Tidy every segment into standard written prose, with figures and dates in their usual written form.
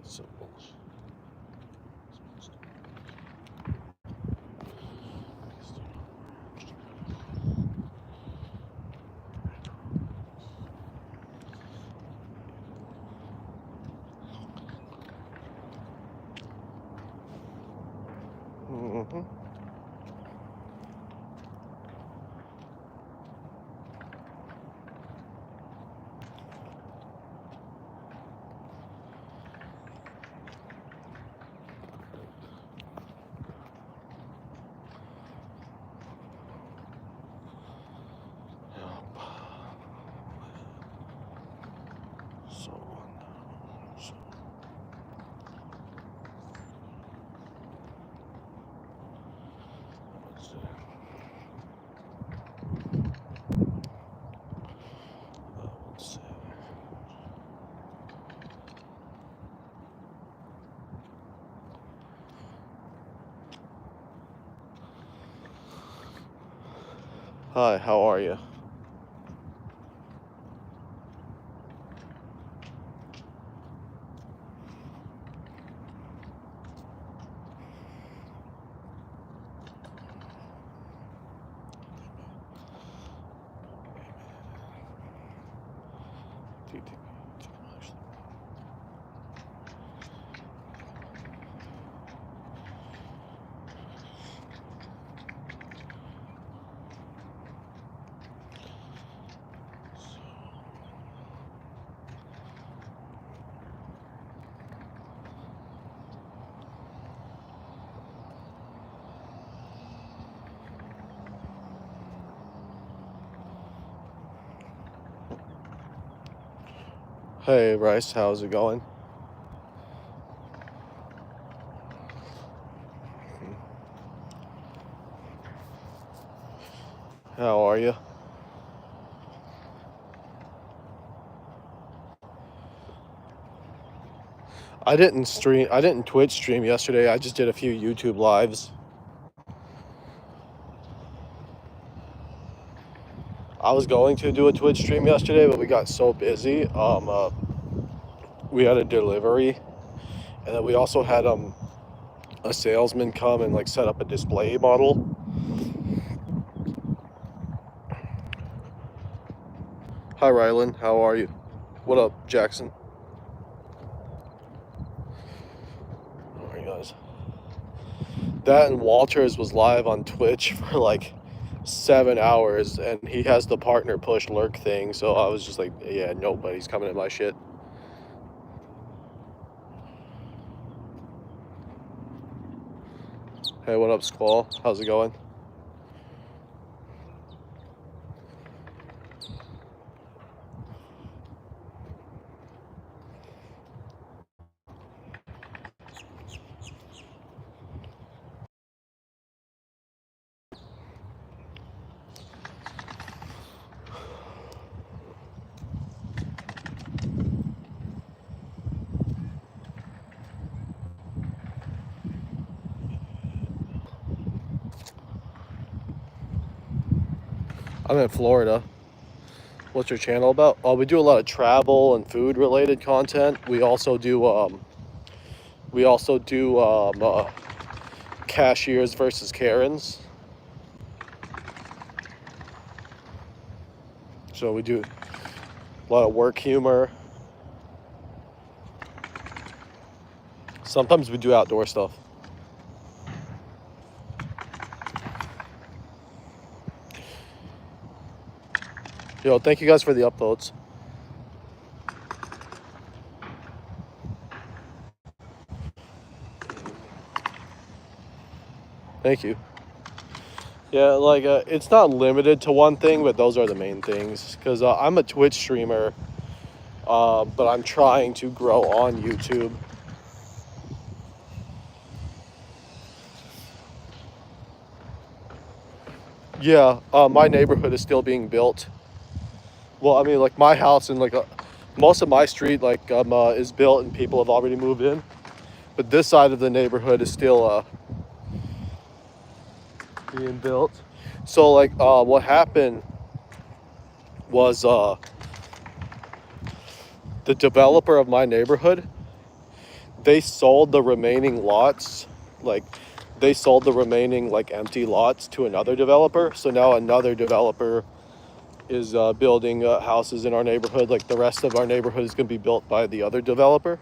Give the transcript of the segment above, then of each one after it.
Symbols. Mm-hmm. Hi, how are you? Hey, Bryce, how's it going? How are you? I didn't Twitch stream yesterday. I just did a few YouTube lives. I was going to do a Twitch stream yesterday, but we got so busy. We had a delivery, and then we also had a salesman come and like set up a display model. Hi, Rylan. How are you? What up, Jackson? How are you guys? That and Walters was live on Twitch for like 7 hours, and he has the partner push lurk thing. So I was just like, yeah, nobody's coming at my shit. Hey, what up, Squall? How's it going? I'm in Florida. What's your channel about? Oh, we do a lot of travel and food related content. We also do cashiers versus Karens. So we do a lot of work humor. Sometimes we do outdoor stuff. Yo, thank you guys for the upvotes. Thank you. Yeah, like it's not limited to one thing, but those are the main things. Because I'm a Twitch streamer, but I'm trying to grow on YouTube. Yeah, my neighborhood is still being built. Well, I mean, like my house and like most of my street like is built and people have already moved in, but this side of the neighborhood is still being built. So like what happened was the developer of my neighborhood they sold the remaining lots, like they sold the remaining like empty lots to another developer. So now another developer is building houses in our neighborhood. Like the rest of our neighborhood is going to be built by the other developer.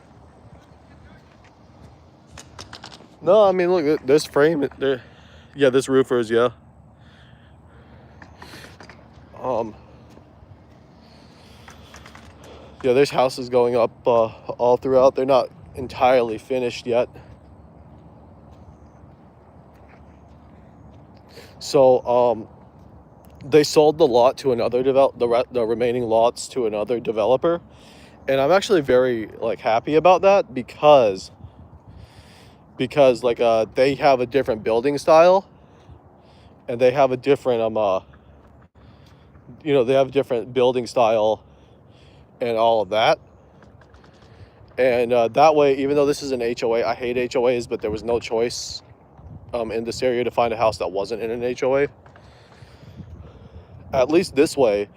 No, I mean, look, this frame, there, yeah, this roofers, yeah. Um, yeah, there's houses going up all throughout. They're not entirely finished yet. So, they sold the lot to another the remaining lots to another developer, and I'm actually very like happy about that because like they have a different building style, and they have a different they have a different building style and all of that. And that way, even though this is an HOA, I hate HOAs, but there was no choice in this area to find a house that wasn't in an HOA. At least this way,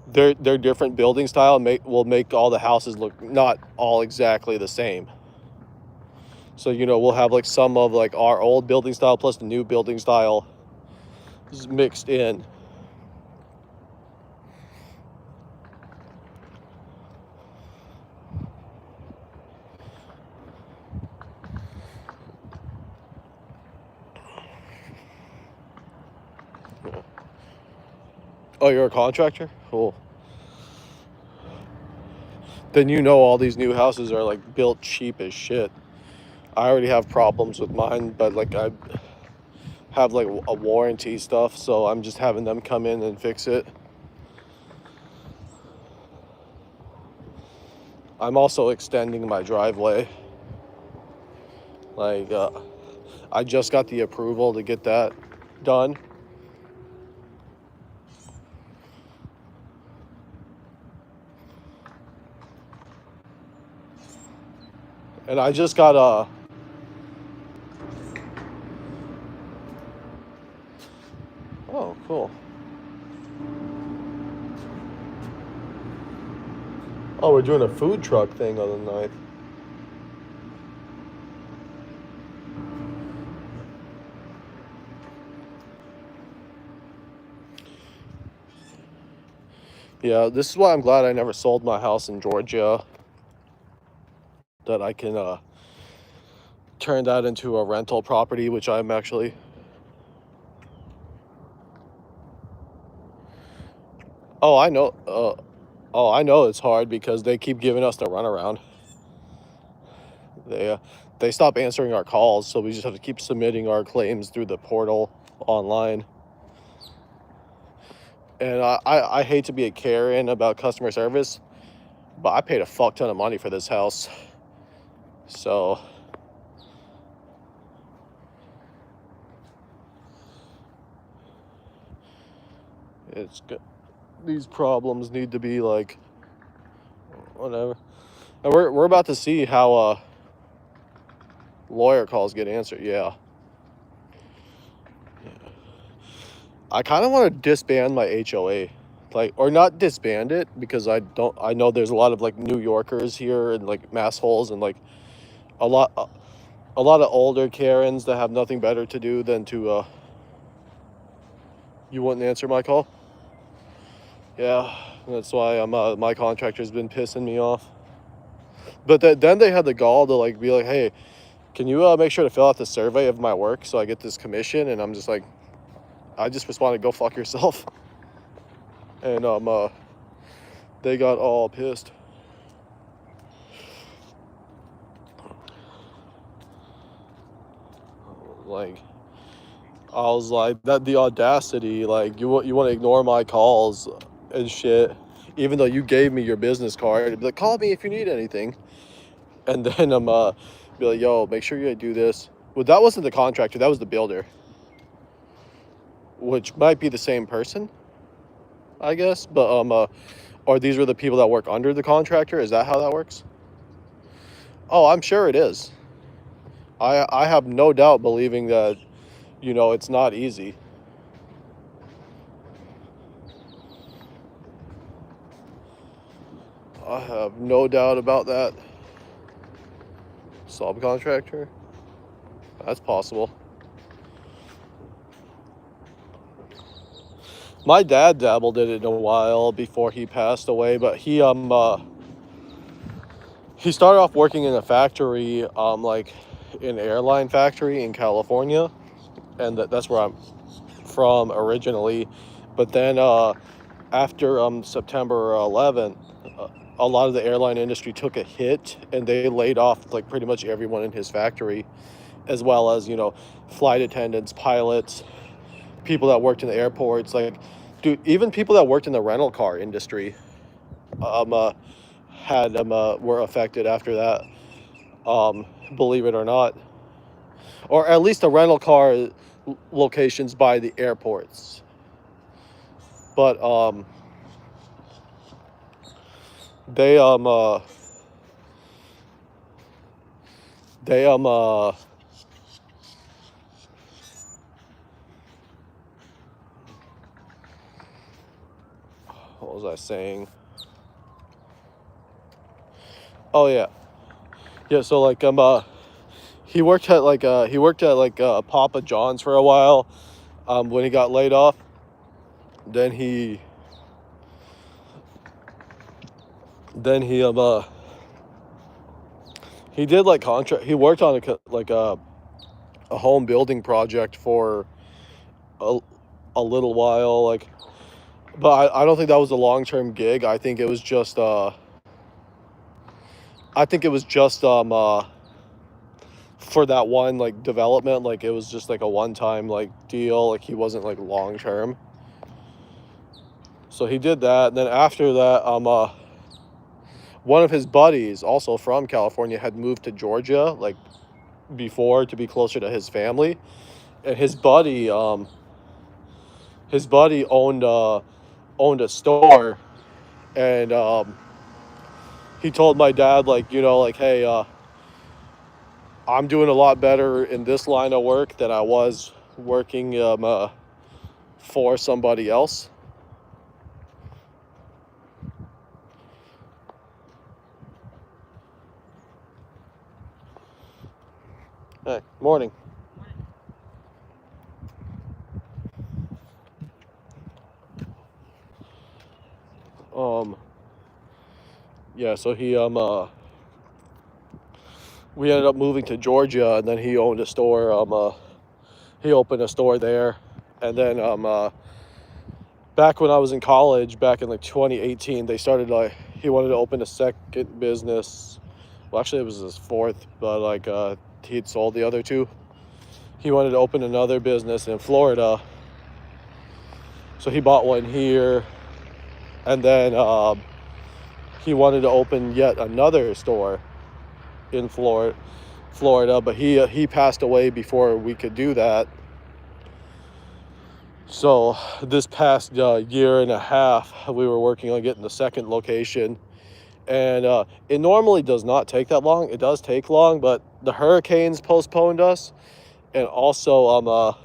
their different building style will make all the houses look not all exactly the same. So, we'll have like some of like our old building style plus the new building style mixed in. Oh, you're a contractor? Cool. Then all these new houses are like built cheap as shit. I already have problems with mine, but like I have like a warranty stuff, so I'm just having them come in and fix it. I'm also extending my driveway. Like I just got the approval to get that done. And I just got oh, cool. Oh, we're doing a food truck thing on the 9th. Yeah, this is why I'm glad I never sold my house in Georgia. That I can turn that into a rental property, which I'm actually... Oh, I know. I know it's hard because they keep giving us the runaround. They stop answering our calls, so we just have to keep submitting our claims through the portal online. And I hate to be a Karen about customer service, but I paid a fuck ton of money for this house. So it's good. These problems need to be like whatever. And we're about to see how lawyer calls get answered. Yeah. I kind of want to disband my HOA, like, or not disband it, because I know there's a lot of like New Yorkers here and like massholes and like a lot of older Karens that have nothing better to do than to you wouldn't answer my call? Yeah, that's why my contractor's been pissing me off. But then they had the gall to like be like, hey, can you make sure to fill out the survey of my work so I get this commission? And I'm just like, I just responded, go fuck yourself. And they got all pissed. Like, I was like, that the audacity, like you want to ignore my calls and shit, even though you gave me your business card. Be like, call me if you need anything. And then I'm be like, yo, make sure you do this. Well, that wasn't the contractor, that was the builder, which might be the same person, I guess. But or these were the people that work under the contractor. Is that how that works? Oh, I'm sure it is. I have no doubt believing that, it's not easy. I have no doubt about that. Subcontractor? That's possible. My dad dabbled in it a while before he passed away, but he started off working in a factory, like an airline factory in California, and that's where I'm from originally. But then after September 11th, a lot of the airline industry took a hit, and they laid off like pretty much everyone in his factory, as well as, you know, flight attendants, pilots, people that worked in the airports. Like, dude, even people that worked in the rental car industry were affected after that, believe it or not, or at least the rental car locations by the airports. But they what was I saying? Oh yeah. So like he worked at Papa John's for a while when he got laid off. Then he did like contract. He worked on a home building project for a little while, like, but I don't think that was a long-term gig. I think it was just for that one like development, like it was just like a one-time like deal, like he wasn't like long-term. So he did that, and then after that one of his buddies, also from California, had moved to Georgia like before to be closer to his family, and his buddy owned a store, and he told my dad, like, you know, like, hey, I'm doing a lot better in this line of work than I was working for somebody else. Hey, morning. Yeah, so we ended up moving to Georgia, and then he owned a store. He opened a store there, and then back when I was in college, back in like 2018, they started like he wanted to open a second business. Well, actually, it was his fourth, but like he'd sold the other two. He wanted to open another business in Florida, so he bought one here, and then he wanted to open yet another store in Florida, but he passed away before we could do that. So this past year and a half, we were working on getting the second location, and it normally does not take that long. It does take long, but the hurricanes postponed us, and also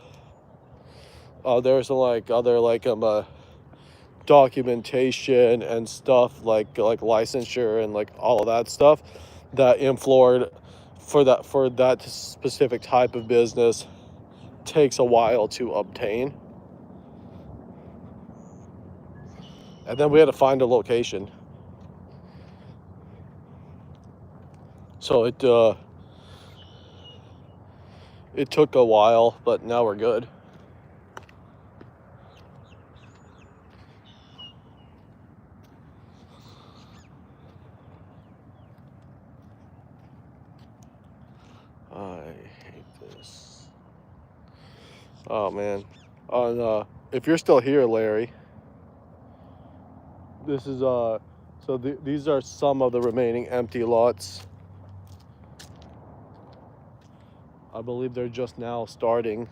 there's some like other like documentation and stuff like licensure and like all of that stuff that in Florida for that specific type of business takes a while to obtain. And then we had to find a location. So it took a while, but now we're good. I hate this. Oh man. If you're still here, Larry, this is these are some of the remaining empty lots. I believe they're just now starting.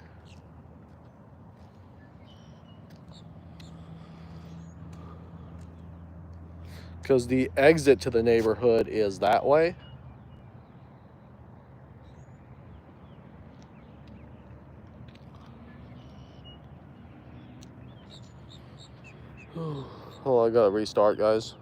Because the exit to the neighborhood is that way. Oh, I gotta restart, guys.